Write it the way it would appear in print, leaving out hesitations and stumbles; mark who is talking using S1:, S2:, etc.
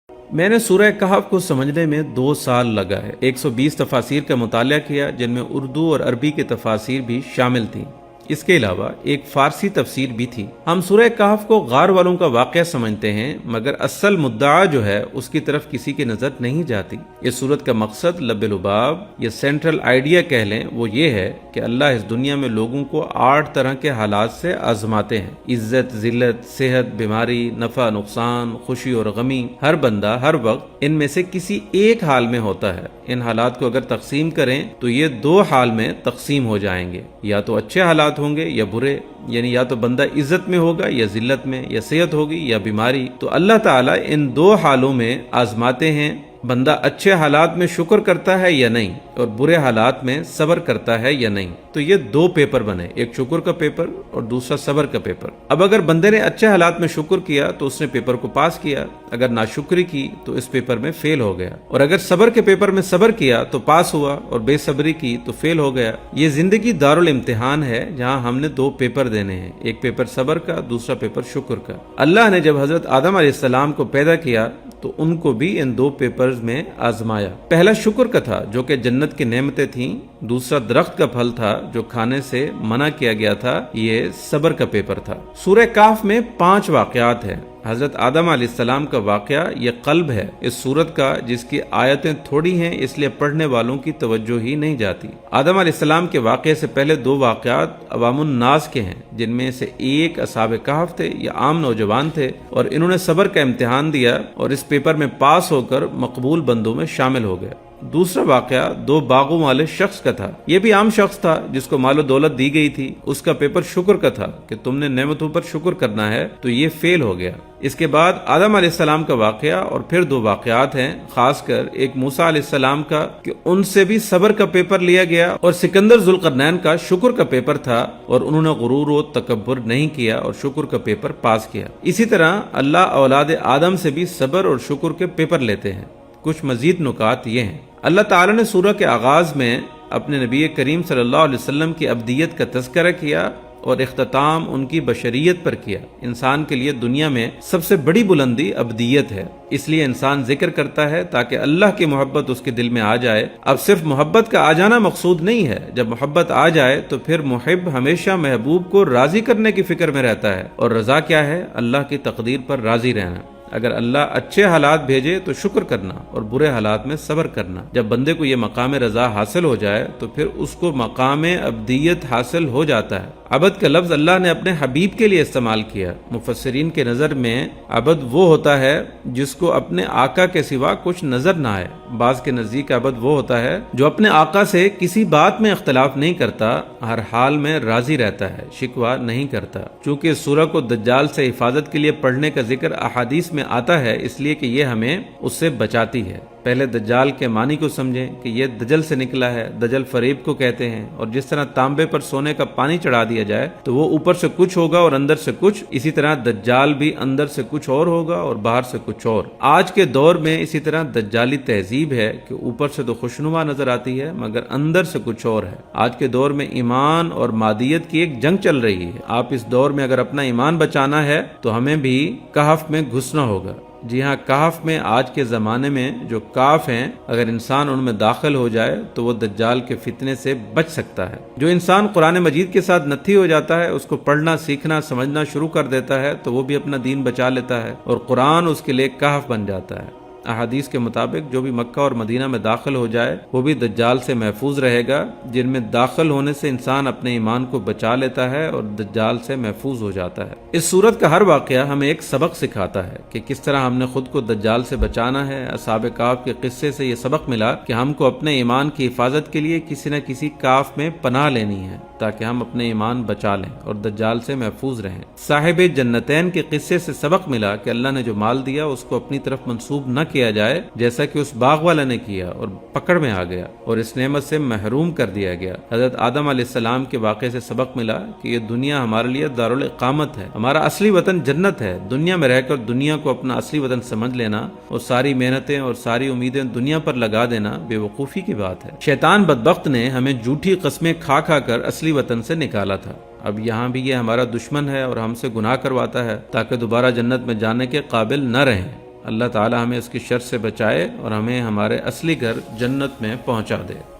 S1: میں نے سورہ کہف کو سمجھنے میں 2 سال لگا ہے۔ 120 تفاسیر کا مطالعہ کیا جن میں اردو اور عربی کے تفاسیر بھی شامل تھیں۔ اس کے علاوہ ایک فارسی تفسیر بھی تھی۔ ہم سورہ کہف کو غار والوں کا واقعہ سمجھتے ہیں، مگر اصل مدعا جو ہے اس کی طرف کسی کی نظر نہیں جاتی۔ اس سورت کا مقصد لب لباب یا سینٹرل آئیڈیا کہہ لیں، وہ یہ ہے کہ اللہ اس دنیا میں لوگوں کو 8 طرح کے حالات سے آزماتے ہیں: عزت، ذلت، صحت، بیماری، نفع، نقصان، خوشی اور غمی۔ ہر بندہ ہر وقت ان میں سے کسی ایک حال میں ہوتا ہے۔ ان حالات کو اگر تقسیم کریں تو یہ 2 حال میں تقسیم ہو جائیں گے، یا تو اچھے حالات ہوں گے یا برے، یعنی یا تو بندہ عزت میں ہوگا یا ذلت میں، یا صحت ہوگی یا بیماری۔ تو اللہ تعالیٰ ان 2 حالوں میں آزماتے ہیں، بندہ اچھے حالات میں شکر کرتا ہے یا نہیں، اور برے حالات میں صبر کرتا ہے یا نہیں۔ تو یہ 2 پیپر بنے، ایک شکر کا پیپر اور دوسرا صبر کا پیپر۔ اب اگر بندے نے اچھے حالات میں شکر کیا تو اس نے پیپر کو پاس کیا، اگر ناشکری کی تو اس پیپر میں فیل ہو گیا، اور اگر صبر کے پیپر میں صبر کیا تو پاس ہوا، اور بے صبری کی تو فیل ہو گیا۔ یہ زندگی دارالامتحان ہے جہاں ہم نے 2 پیپر دینے ہیں، ایک پیپر صبر کا، دوسرا پیپر شکر کا۔ اللہ نے جب حضرت آدم علیہ السلام کو پیدا کیا تو ان کو بھی ان 2 پیپرز میں آزمایا۔ پہلا شکر کا تھا جو کہ جنت کی نعمتیں تھیں، دوسرا درخت کا پھل تھا جو کھانے سے منع کیا گیا تھا، یہ صبر کا پیپر تھا۔ سورہ کہف میں 5 واقعات ہیں۔ حضرت آدم علیہ السلام کا واقعہ یہ قلب ہے اس سورت کا، جس کی آیتیں تھوڑی ہیں اس لیے پڑھنے والوں کی توجہ ہی نہیں جاتی۔ آدم علیہ السلام کے واقعے سے پہلے 2 واقعات عوام الناس کے ہیں، جن میں سے ایک اصحاب کہف تھے، یہ عام نوجوان تھے اور انہوں نے صبر کا امتحان دیا اور اس پیپر میں پاس ہو کر مقبول بندوں میں شامل ہو گئے۔ دوسرا واقعہ 2 باغوں والے شخص کا تھا، یہ بھی عام شخص تھا جس کو مال و دولت دی گئی تھی، اس کا پیپر شکر کا تھا کہ تم نے نعمتوں پر شکر کرنا ہے، تو یہ فیل ہو گیا۔ اس کے بعد آدم علیہ السلام کا واقعہ اور پھر 2 واقعات ہیں، خاص کر ایک موسیٰ علیہ السلام کا کہ ان سے بھی صبر کا پیپر لیا گیا، اور سکندر ذوالقرنین کا شکر کا پیپر تھا اور انہوں نے غرور و تکبر نہیں کیا اور شکر کا پیپر پاس کیا۔ اسی طرح اللہ اولاد آدم سے بھی صبر اور شکر کے پیپر لیتے ہیں۔ کچھ مزید نکات یہ ہیں: اللہ تعالیٰ نے سورہ کے آغاز میں اپنے نبی کریم صلی اللہ علیہ وسلم کی ابدیت کا تذکرہ کیا اور اختتام ان کی بشریت پر کیا۔ انسان کے لیے دنیا میں سب سے بڑی بلندی ابدیت ہے، اس لیے انسان ذکر کرتا ہے تاکہ اللہ کی محبت اس کے دل میں آ جائے۔ اب صرف محبت کا آ جانا مقصود نہیں ہے، جب محبت آ جائے تو پھر محب ہمیشہ محبوب کو راضی کرنے کی فکر میں رہتا ہے، اور رضا کیا ہے؟ اللہ کی تقدیر پر راضی رہنا۔ اگر اللہ اچھے حالات بھیجے تو شکر کرنا اور برے حالات میں صبر کرنا۔ جب بندے کو یہ مقام رضا حاصل ہو جائے تو پھر اس کو مقام ابدیت حاصل ہو جاتا ہے۔ عبد کا لفظ اللہ نے اپنے حبیب کے لیے استعمال کیا۔ مفسرین کے نظر میں عبد وہ ہوتا ہے جس کو اپنے آقا کے سوا کچھ نظر نہ آئے۔ بعض کے نزدیک عبد وہ ہوتا ہے جو اپنے آقا سے کسی بات میں اختلاف نہیں کرتا، ہر حال میں راضی رہتا ہے، شکوہ نہیں کرتا۔ چونکہ اس سورہ کو دجال سے حفاظت کے لیے پڑھنے کا ذکر احادیث میں آتا ہے، اس لیے کہ یہ ہمیں اس سے بچاتی ہے۔ پہلے دجال کے معنی کو سمجھیں کہ یہ دجل سے نکلا ہے۔ دجل فریب کو کہتے ہیں، اور جس طرح تانبے پر سونے کا پانی چڑھا دیا جائے تو وہ اوپر سے کچھ ہوگا اور اندر سے کچھ، اسی طرح دجال بھی اندر سے کچھ اور ہوگا اور باہر سے کچھ اور۔ آج کے دور میں اسی طرح دجالی تہذیب ہے کہ اوپر سے تو خوشنما نظر آتی ہے مگر اندر سے کچھ اور ہے۔ آج کے دور میں ایمان اور مادیت کی ایک جنگ چل رہی ہے۔ آپ اس دور میں اگر اپنا ایمان بچانا ہے تو ہمیں بھی کہف میں گھسنا ہوگا۔ جی ہاں، کہف میں آج کے زمانے میں جو کاف ہیں، اگر انسان ان میں داخل ہو جائے تو وہ دجال کے فتنے سے بچ سکتا ہے۔ جو انسان قرآن مجید کے ساتھ نتھی ہو جاتا ہے، اس کو پڑھنا، سیکھنا، سمجھنا شروع کر دیتا ہے تو وہ بھی اپنا دین بچا لیتا ہے، اور قرآن اس کے لیے کہف بن جاتا ہے۔ احادیث کے مطابق جو بھی مکہ اور مدینہ میں داخل ہو جائے وہ بھی دجال سے محفوظ رہے گا۔ جن میں داخل ہونے سے انسان اپنے ایمان کو بچا لیتا ہے اور دجال سے محفوظ ہو جاتا ہے۔ اس سورت کا ہر واقعہ ہمیں ایک سبق سکھاتا ہے کہ کس طرح ہم نے خود کو دجال سے بچانا ہے۔ اصحاب کہف کے قصے سے یہ سبق ملا کہ ہم کو اپنے ایمان کی حفاظت کے لیے کسی نہ کسی کہف میں پناہ لینی ہے تاکہ ہم اپنے ایمان بچا لیں اور دجال سے محفوظ رہیں۔ صاحب جنتین کے قصے سے سبق ملا کہ اللہ نے جو مال دیا اس کو اپنی طرف منسوب نہ کیا جائے، جیسا کہ اس باغ والا نے کیا اور پکڑ میں آ گیا اور اس نعمت سے محروم کر دیا گیا۔ حضرت آدم علیہ السلام کے واقعے سے سبق ملا کہ یہ دنیا ہمارے لیے دارالاقامت ہے، ہمارا اصلی وطن جنت ہے۔ دنیا میں رہ کر دنیا کو اپنا اصلی وطن سمجھ لینا اور ساری محنتیں اور ساری امیدیں دنیا پر لگا دینا بے وقوفی کی بات ہے۔ شیطان بدبخت نے ہمیں جھوٹی قسمیں کھا کھا کر اصلی وطن سے نکالا تھا۔ اب یہاں بھی یہ ہمارا دشمن ہے اور ہم سے گناہ کرواتا ہے تاکہ دوبارہ جنت میں جانے کے قابل نہ رہیں۔ اللہ تعالی ہمیں اس کی شر سے بچائے اور ہمیں ہمارے اصلی گھر جنت میں پہنچا دے۔